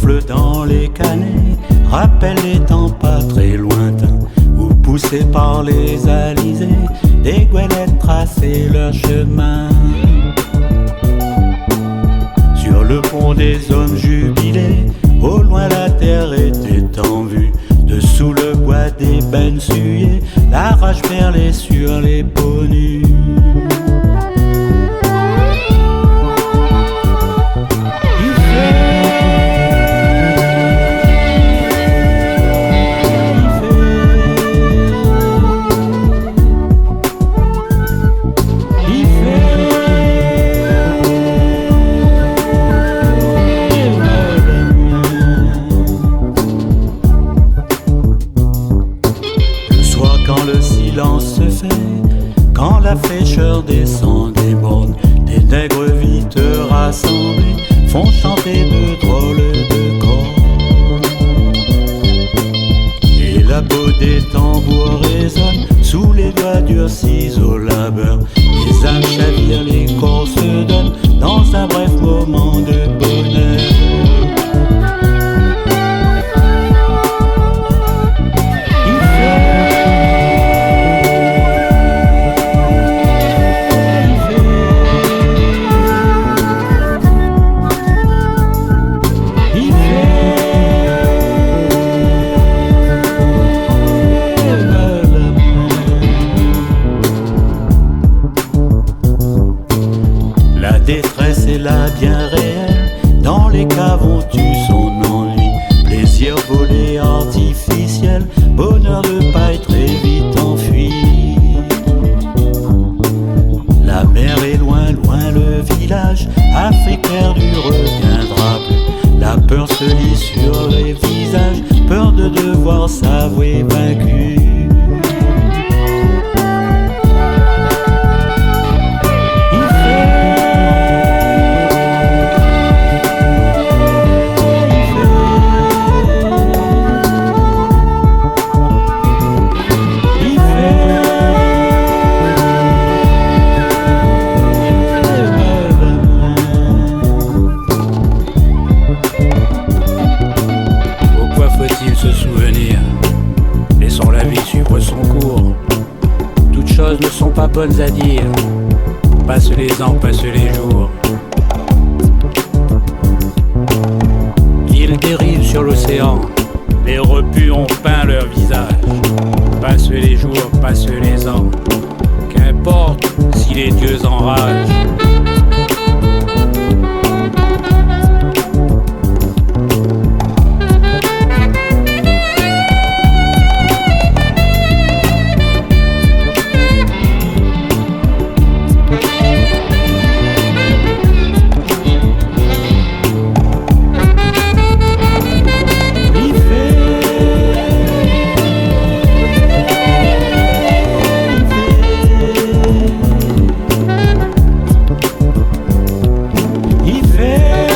souffle dans les canets rappelle les temps pas très lointains où, poussés par les alizés, des goélettes traçaient leur chemin. Sur le pont des hommes jubilés, au loin la terre était en vue. Dessous le bois des bennes suyées, la rage perlait sur les peaux nues. Quand le silence se fait, quand la fraîcheur descend des bornes, des nègres vite rassemblés font chanter de drôles de corps. Et la peau des tambours résonne sous les doigts durcis au labeur. Les âmes chavirent, les corps se donnent dans un bref moment de bonheur. La détresse est là bien réelle, dans les caves on tue son ennui. Plaisir volé artificiel, bonheur de paille très vite enfui. La mer est loin, loin le village, Afrique perdue reviendra plus. La peur se lit sur les visages, peur de devoir s'avouer vaincu. Se souvenir, laissons la vie suivre son cours. Toutes choses ne sont pas bonnes à dire. Passent les ans, passent les jours. Ils dérivent sur l'océan, les repus ont peint leur visage. Passent les jours, passent les ans. Qu'importe si les dieux enragent. Il fait